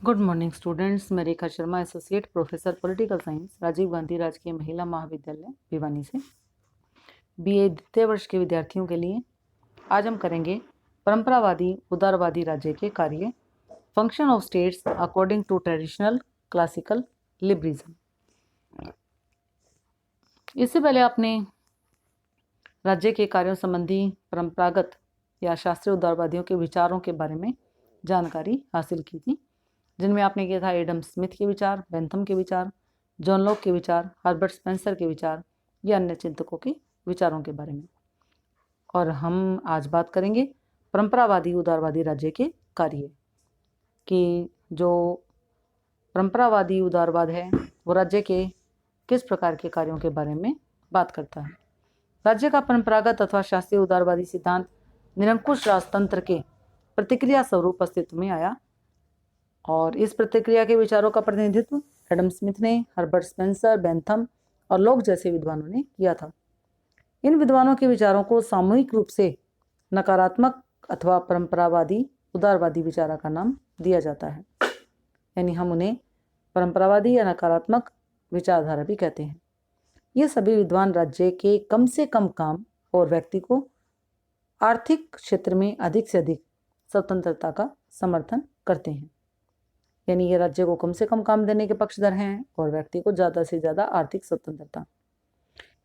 Good morning students. मैं Rekha Sharma, associate professor political science, Rajiv Gandhi Rajkiya Mahila महाविद्यालय भिवानी से बीए द्वितीय वर्ष के विद्यार्थियों के लिए आज हम करेंगे परंपरावादी उदारवादी राज्य के कार्य, function of states according to traditional classical liberalism. इससे पहले आपने राज्य के कार्यों संबंधी परंपरागत या शास्त्रीय उदारवादियों के विचारों के बारे में जानकारी हासिल की थी, जिनमें आपने किया था एडम स्मिथ के विचार, बेंथम के विचार, जॉन लॉक के विचार, हर्बर्ट स्पेंसर के विचार या अन्य चिंतकों के विचारों के बारे में। और हम आज बात करेंगे परंपरावादी उदारवादी राज्य के कार्य कि जो परंपरावादी उदारवाद है वो राज्य के किस प्रकार के कार्यों के बारे में बात करता है। राज्य का परंपरागत अथवा शास्त्रीय उदारवादी सिद्धांत निरंकुश राजतंत्र के प्रतिक्रिया स्वरूप अस्तित्व में आया और इस प्रतिक्रिया के विचारों का प्रतिनिधित्व एडम स्मिथ ने, हर्बर्ट स्पेंसर, बेंथम और लॉक जैसे विद्वानों ने किया था। इन विद्वानों के विचारों को सामूहिक रूप से नकारात्मक अथवा परंपरावादी उदारवादी विचार का नाम दिया जाता है, यानी हम उन्हें परंपरावादी या नकारात्मक विचारधारा भी कहते हैं। ये सभी विद्वान राज्य के कम से कम काम और व्यक्ति को आर्थिक क्षेत्र में अधिक से अधिक स्वतंत्रता का समर्थन करते हैं, यानी ये राज्य को कम से कम काम देने के पक्षधर हैं और व्यक्ति को ज़्यादा से ज़्यादा आर्थिक स्वतंत्रता।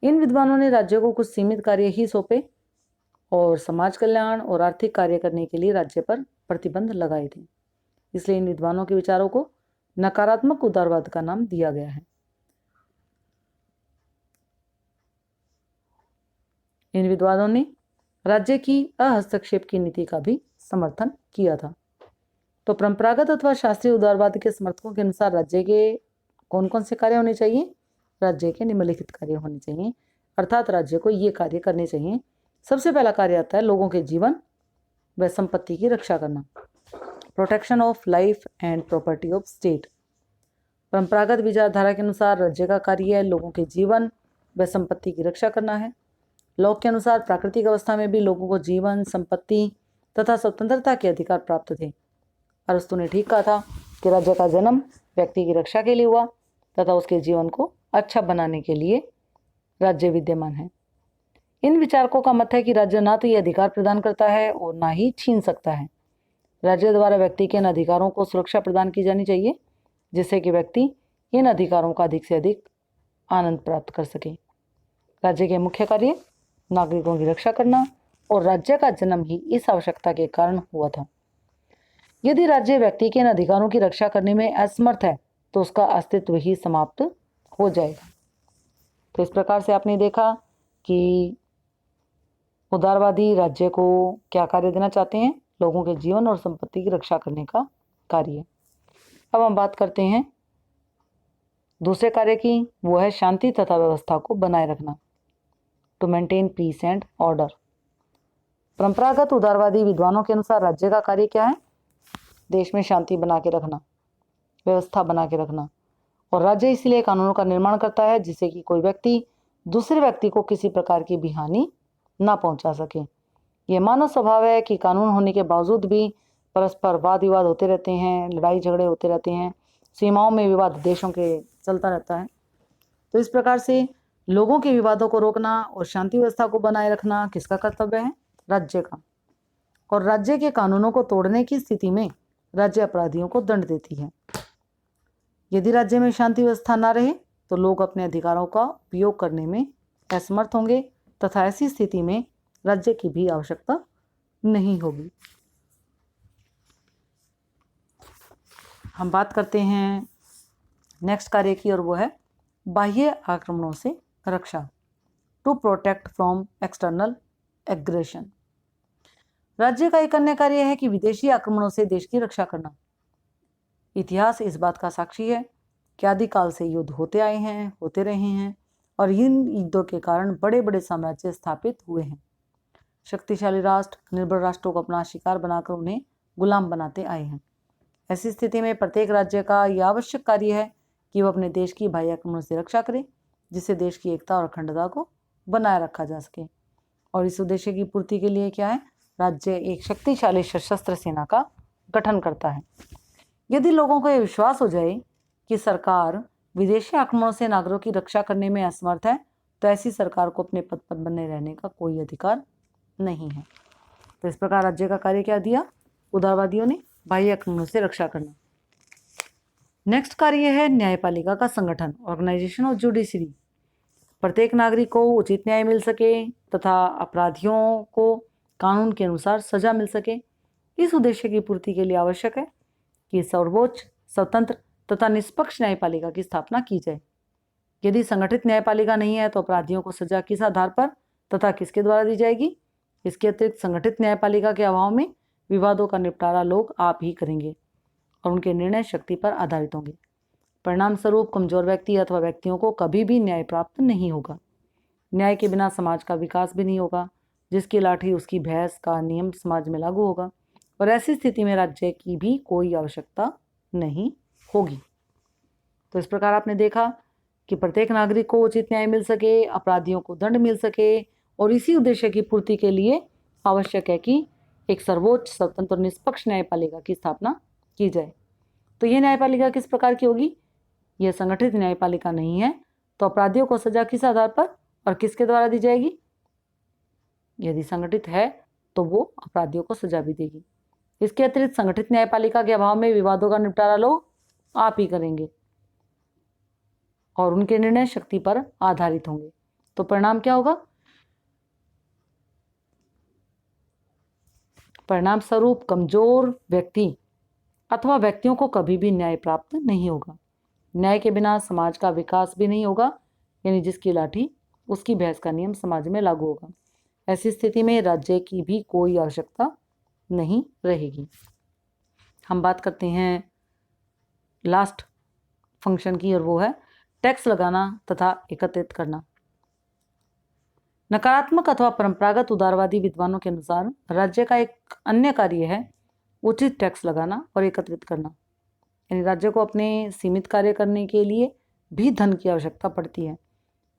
इन विद्वानों ने राज्य को कुछ सीमित कार्य ही सौंपे और समाज कल्याण और आर्थिक कार्य करने के लिए राज्य पर प्रतिबंध लगाए थे। इसलिए इन विद्वानों के विचारों को नकारात्मक उदारवाद का नाम दिया गया है। इन विद्वानों ने राज्य की अहस्तक्षेप की नीति का भी समर्थन किया था। तो परंपरागत अथवा शास्त्रीय उदारवाद के समर्थकों के अनुसार राज्य के कौन कौन से कार्य होने चाहिए? राज्य के निम्नलिखित कार्य होने चाहिए, अर्थात राज्य को ये कार्य करने चाहिए। सबसे पहला कार्य आता है लोगों के जीवन व संपत्ति की रक्षा करना, protection of life and property of state. परंपरागत विचारधारा के अनुसार राज्य का कार्य लोगों के जीवन व संपत्ति की रक्षा करना है। लॉक के अनुसार प्राकृतिक अवस्था में भी लोगों को जीवन, संपत्ति तथा स्वतंत्रता के अधिकार प्राप्त थे। अरस्तु ने ठीक कहा था कि राज्य का जन्म व्यक्ति की रक्षा के लिए हुआ तथा उसके जीवन को अच्छा बनाने के लिए राज्य विद्यमान है। इन विचारकों का मत है कि राज्य ना तो ये अधिकार प्रदान करता है और ना ही छीन सकता है। राज्य द्वारा व्यक्ति के इन अधिकारों को सुरक्षा प्रदान की जानी चाहिए, जिससे कि व्यक्ति इन अधिकारों का अधिक से अधिक आनंद प्राप्त कर सके। राज्य के मुख्य कार्य नागरिकों की रक्षा करना और राज्य का जन्म ही इस आवश्यकता के कारण हुआ था। यदि राज्य व्यक्ति के इन अधिकारों की रक्षा करने में असमर्थ है तो उसका अस्तित्व ही समाप्त हो जाएगा। तो इस प्रकार से आपने देखा कि उदारवादी राज्य को क्या कार्य देना चाहते हैं? लोगों के जीवन और संपत्ति की रक्षा करने का कार्य। अब हम बात करते हैं दूसरे कार्य की, वो है शांति तथा व्यवस्था को बनाए रखना, to maintain peace and order. परंपरागत उदारवादी विद्वानों के अनुसार राज्य का कार्य क्या है? देश में शांति बना के रखना, व्यवस्था बना के रखना। और राज्य इसलिए कानूनों का निर्माण करता है जिससे कि कोई व्यक्ति दूसरे व्यक्ति को किसी प्रकार की भी हानि ना पहुंचा सके। यह मानव स्वभाव है कि कानून होने के बावजूद भी परस्पर वाद विवाद होते रहते हैं, लड़ाई झगड़े होते रहते हैं, सीमाओं में विवाद देशों के चलता रहता है। तो इस प्रकार से लोगों के विवादों को रोकना और शांति व्यवस्था को बनाए रखना किसका कर्तव्य है? राज्य का। और राज्य के कानूनों को तोड़ने की स्थिति में राज्य अपराधियों को दंड देती है। यदि राज्य में शांति व्यवस्था ना रहे तो लोग अपने अधिकारों का उपयोग करने में असमर्थ होंगे तथा ऐसी स्थिति में राज्य की भी आवश्यकता नहीं होगी। हम बात करते हैं नेक्स्ट कार्य की, और वो है बाह्य आक्रमणों से रक्षा, to protect from external aggression. राज्य का एक अन्य कार्य है कि विदेशी आक्रमणों से देश की रक्षा करना। इतिहास इस बात का साक्षी है कि आदिकाल से युद्ध होते आए हैं, होते रहे हैं और इन युद्धों के कारण बड़े बड़े साम्राज्य स्थापित हुए हैं। शक्तिशाली राष्ट्र निर्बल राष्ट्रों को अपना शिकार बनाकर उन्हें गुलाम बनाते आए हैं। ऐसी स्थिति में प्रत्येक राज्य का यह आवश्यक कार्य है कि वह अपने देश की बाह्य आक्रमणों से रक्षा करे, जिससे देश की एकता और अखंडता को बनाए रखा जा सके। और इस उद्देश्य की पूर्ति के लिए क्या है? राज्य एक शक्तिशाली सशस्त्र सेना का गठन करता है। यदि लोगों को यह विश्वास हो जाए कि सरकार विदेशी आक्रमणों से नागरिकों की रक्षा करने में असमर्थ है, तो ऐसी सरकार को अपने पद पर बने रहने का कोई अधिकार नहीं है। तो इस प्रकार राज्य का कार्य क्या दिया उदारवादियों ने? बाह्य आक्रमणों से रक्षा करना। नेक्स्ट कार्य है न्यायपालिका का संगठन, ऑर्गेनाइजेशन ऑफ जुडिशरी। प्रत्येक नागरिक को उचित न्याय मिल सके तथा अपराधियों को कानून के अनुसार सजा मिल सके। इस उद्देश्य की पूर्ति के लिए आवश्यक है कि सर्वोच्च, स्वतंत्र तथा निष्पक्ष न्यायपालिका की स्थापना की जाए। यदि संगठित न्यायपालिका नहीं है तो अपराधियों को सजा किस आधार पर तथा किसके द्वारा दी जाएगी? इसके अतिरिक्त संगठित न्यायपालिका के अभाव में विवादों का निपटारा लोग आप ही करेंगे और उनके निर्णय शक्ति पर आधारित होंगे। परिणाम स्वरूप कमजोर व्यक्ति अथवा व्यक्तियों को कभी भी न्याय प्राप्त नहीं होगा। न्याय के बिना समाज का विकास भी नहीं होगा। जिसकी लाठी उसकी भैंस का नियम समाज में लागू होगा और ऐसी स्थिति में राज्य की भी कोई आवश्यकता नहीं होगी। तो इस प्रकार आपने देखा कि प्रत्येक नागरिक को उचित न्याय मिल सके, अपराधियों को दंड मिल सके और इसी उद्देश्य की पूर्ति के लिए आवश्यक है कि एक सर्वोच्च, स्वतंत्र और निष्पक्ष न्यायपालिका की स्थापना की जाए। तो ये न्यायपालिका किस प्रकार की होगी? यह संगठित न्यायपालिका नहीं है तो अपराधियों को सजा किस आधार पर और किसके द्वारा दी जाएगी? यदि संगठित है तो वो अपराधियों को सजा भी देगी। इसके अतिरिक्त संगठित न्यायपालिका के अभाव में विवादों का निपटारा लोग आप ही करेंगे और उनके निर्णय शक्ति पर आधारित होंगे। तो परिणाम क्या होगा? परिणाम स्वरूप कमजोर व्यक्ति अथवा व्यक्तियों को कभी भी न्याय प्राप्त नहीं होगा। न्याय के बिना समाज का विकास भी नहीं होगा, यानी जिसकी लाठी उसकी भैंस का नियम समाज में लागू होगा। ऐसी स्थिति में राज्य की भी कोई आवश्यकता नहीं रहेगी। हम बात करते हैं लास्ट फंक्शन की और वो है टैक्स लगाना तथा एकत्रित करना। नकारात्मक अथवा परंपरागत उदारवादी विद्वानों के अनुसार राज्य का एक अन्य कार्य है उचित टैक्स लगाना और एकत्रित करना। यानी राज्य को अपने सीमित कार्य करने के लिए भी धन की आवश्यकता पड़ती है।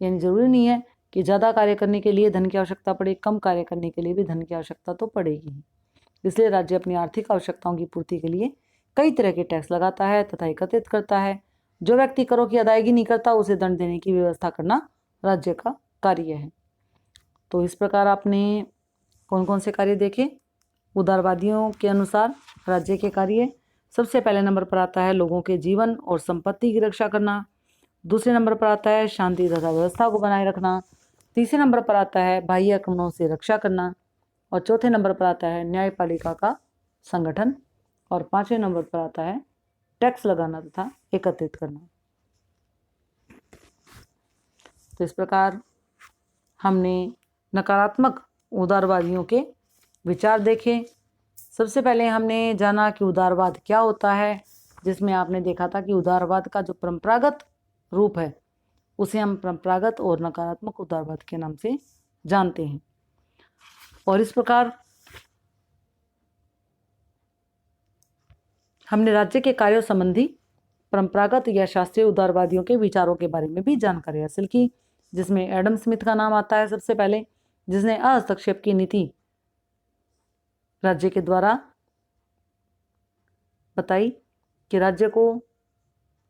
यानी जरूरी नहीं है कि ज़्यादा कार्य करने के लिए धन की आवश्यकता पड़े, कम कार्य करने के लिए भी धन की आवश्यकता तो पड़ेगी ही। इसलिए राज्य अपनी आर्थिक आवश्यकताओं की पूर्ति के लिए कई तरह के टैक्स लगाता है तथा एकत्रित करता है। जो व्यक्ति करों की अदायगी नहीं करता उसे दंड देने की व्यवस्था करना राज्य का कार्य है। तो इस प्रकार आपने कौन कौन से कार्य देखे उदारवादियों के अनुसार राज्य के कार्य। सबसे पहले नंबर पर आता है लोगों के जीवन और संपत्ति की रक्षा करना। दूसरे नंबर पर आता है शांति तथा व्यवस्था को बनाए रखना। तीसरे नंबर पर आता है बाह्य आक्रमणों से रक्षा करना और चौथे नंबर पर आता है न्यायपालिका का संगठन और पांचवें नंबर पर आता है टैक्स लगाना तथा एकत्रित करना। तो इस प्रकार हमने नकारात्मक उदारवादियों के विचार देखे। सबसे पहले हमने जाना कि उदारवाद क्या होता है, जिसमें आपने देखा था कि उदारवाद का जो परंपरागत रूप है उसे हम परंपरागत और नकारात्मक उदारवाद के नाम से जानते हैं। और इस प्रकार हमने राज्य के कार्यों संबंधी परंपरागत या शास्त्रीय उदारवादियों के विचारों के बारे में भी जानकारी हासिल की, जिसमें एडम स्मिथ का नाम आता है सबसे पहले, जिसने हस्तक्षेप की नीति राज्य के द्वारा बताई कि राज्य को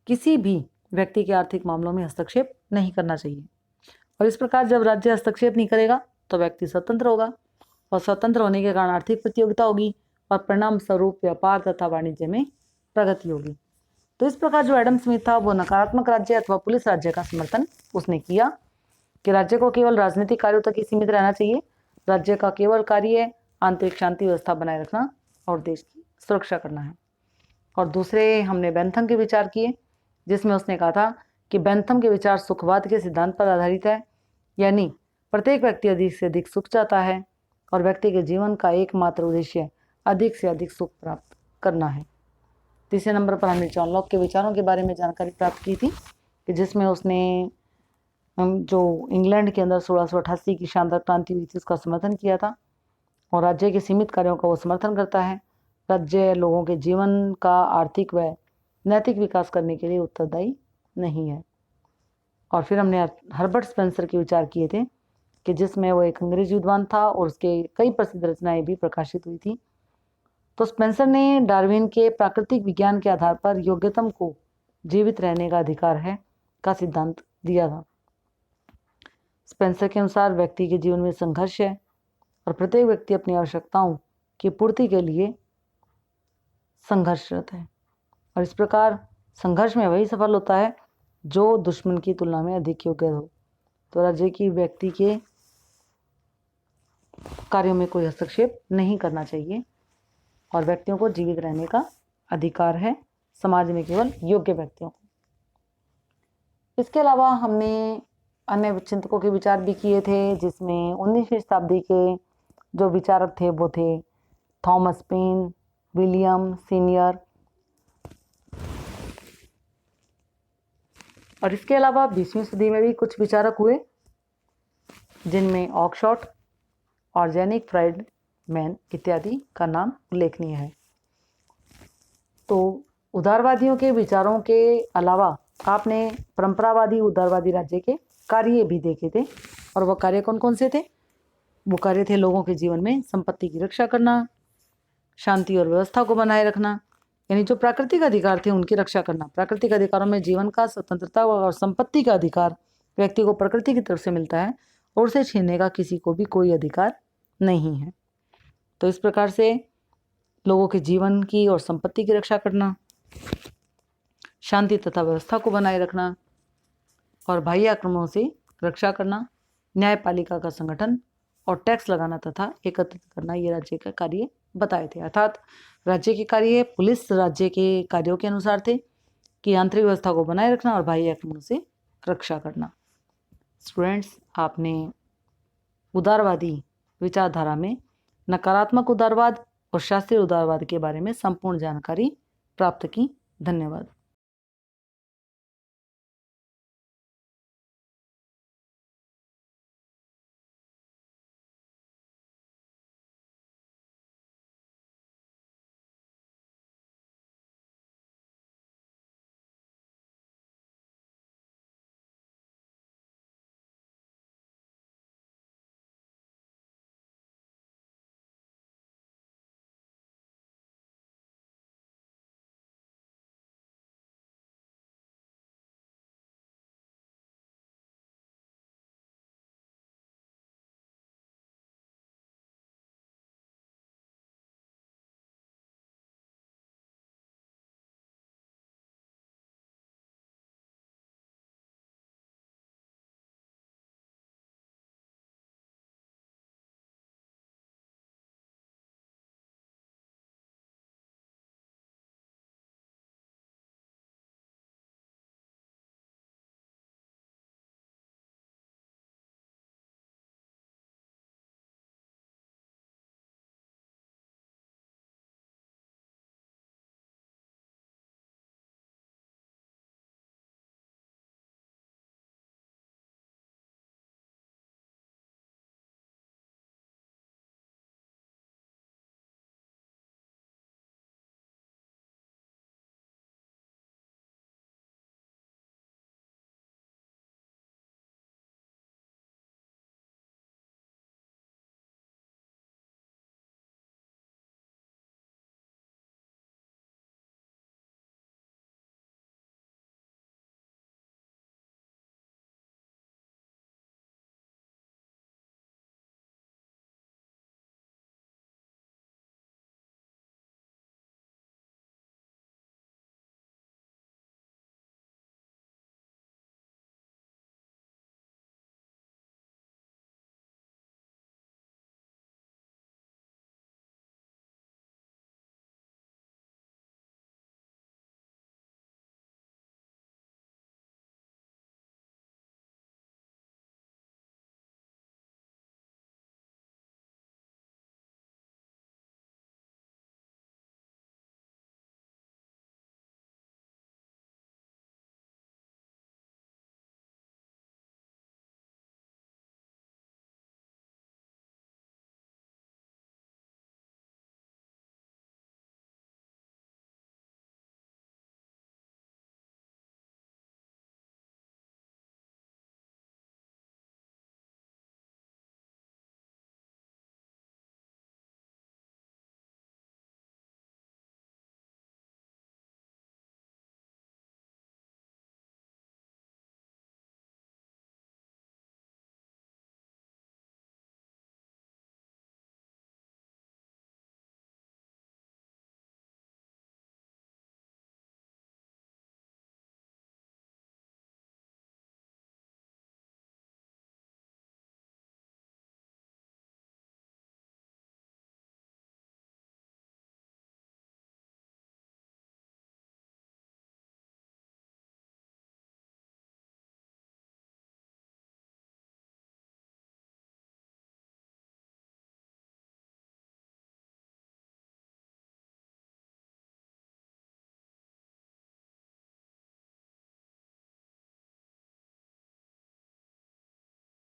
किसी भी व्यक्ति के आर्थिक मामलों में हस्तक्षेप नहीं करना चाहिए। और इस प्रकार जब राज्य हस्तक्षेप नहीं करेगा तो व्यक्ति स्वतंत्र होगा और स्वतंत्र होने के कारण आर्थिक प्रतियोगिता होगी और परिणाम स्वरूप व्यापार तथा वाणिज्य में प्रगति होगी। तो इस प्रकार जो एडम स्मिथ था वो नकारात्मक राज्य अथवा पुलिस राज्य का समर्थन उसने किया कि राज्य को केवल राजनीतिक कार्यों तक ही सीमित रहना चाहिए। राज्य का केवल कार्य आंतरिक शांति व्यवस्था बनाए रखना और देश की सुरक्षा करना है। और दूसरे हमने बेंथम के विचार किए, जिसमें उसने कहा था कि बेंथम के विचार सुखवाद के सिद्धांत पर आधारित है, यानी प्रत्येक व्यक्ति अधिक से अधिक सुख चाहता है और व्यक्ति के जीवन का एकमात्र उद्देश्य अधिक से अधिक सुख प्राप्त करना है। तीसरे नंबर पर हमने जॉन लॉक के विचारों के बारे में जानकारी प्राप्त की थी कि जिसमें उसने जो इंग्लैंड के अंदर 1688 की शानदार क्रांति हुई थी उसका समर्थन किया था और राज्य के सीमित कार्यों का वो समर्थन करता है। राज्य लोगों के जीवन का आर्थिक व नैतिक विकास करने के लिए उत्तरदायी नहीं है। और फिर हमने हर्बर्ट स्पेंसर के विचार किए थे कि जिसमें वो एक अंग्रेजी विद्वान था और उसके कई प्रसिद्ध रचनाएं भी प्रकाशित हुई थी। तो स्पेंसर ने डार्विन के प्राकृतिक विज्ञान के आधार पर योग्यतम को जीवित रहने का अधिकार है का सिद्धांत दिया था। स्पेंसर के अनुसार व्यक्ति के जीवन में संघर्ष है और प्रत्येक व्यक्ति अपनी आवश्यकताओं की पूर्ति के लिए संघर्षरत है, और इस प्रकार संघर्ष में वही सफल होता है जो दुश्मन की तुलना में अधिक योग्य हो। तो राज्य की व्यक्ति के कार्यों में कोई हस्तक्षेप नहीं करना चाहिए और व्यक्तियों को जीवित रहने का अधिकार है, समाज में केवल योग्य व्यक्तियों को। इसके अलावा हमने अन्य चिंतकों के विचार भी किए थे, जिसमें 19वीं शताब्दी के जो विचारक थे वो थे थॉमस पेन, विलियम सीनियर, और इसके अलावा 20वीं सदी में भी कुछ विचारक हुए जिनमें ऑकशॉट, ऑर्गेनिक, फ्राइडमैन इत्यादि का नाम उल्लेखनीय है। तो उदारवादियों के विचारों के अलावा आपने परंपरावादी उदारवादी राज्य के कार्य भी देखे थे, और वह कार्य कौन कौन से थे? वो कार्य थे लोगों के जीवन में संपत्ति की रक्षा करना, शांति और व्यवस्था को बनाए रखना, यानी जो प्राकृतिक अधिकार थे उनकी रक्षा करना। प्राकृतिक अधिकारों में जीवन का, स्वतंत्रता और संपत्ति का अधिकार व्यक्ति को प्रकृति की तरफ से मिलता है और उसे छीनने का किसी को भी कोई अधिकार नहीं है। तो इस प्रकार से लोगों के जीवन की और संपत्ति की रक्षा करना, शांति तथा व्यवस्था को बनाए रखना और बाह्य आक्रमणों से रक्षा करना, न्यायपालिका का संगठन और टैक्स लगाना तथा एकत्रित करना, ये राज्य के कार्य बताए थे। अर्थात राज्य के कार्य पुलिस राज्य के कार्यों के अनुसार थे कि आंतरिक व्यवस्था को बनाए रखना और बाह्य आक्रमणों से रक्षा करना। स्टूडेंट्स, आपने उदारवादी विचारधारा में नकारात्मक उदारवाद और शास्त्रीय उदारवाद के बारे में संपूर्ण जानकारी प्राप्त की। धन्यवाद।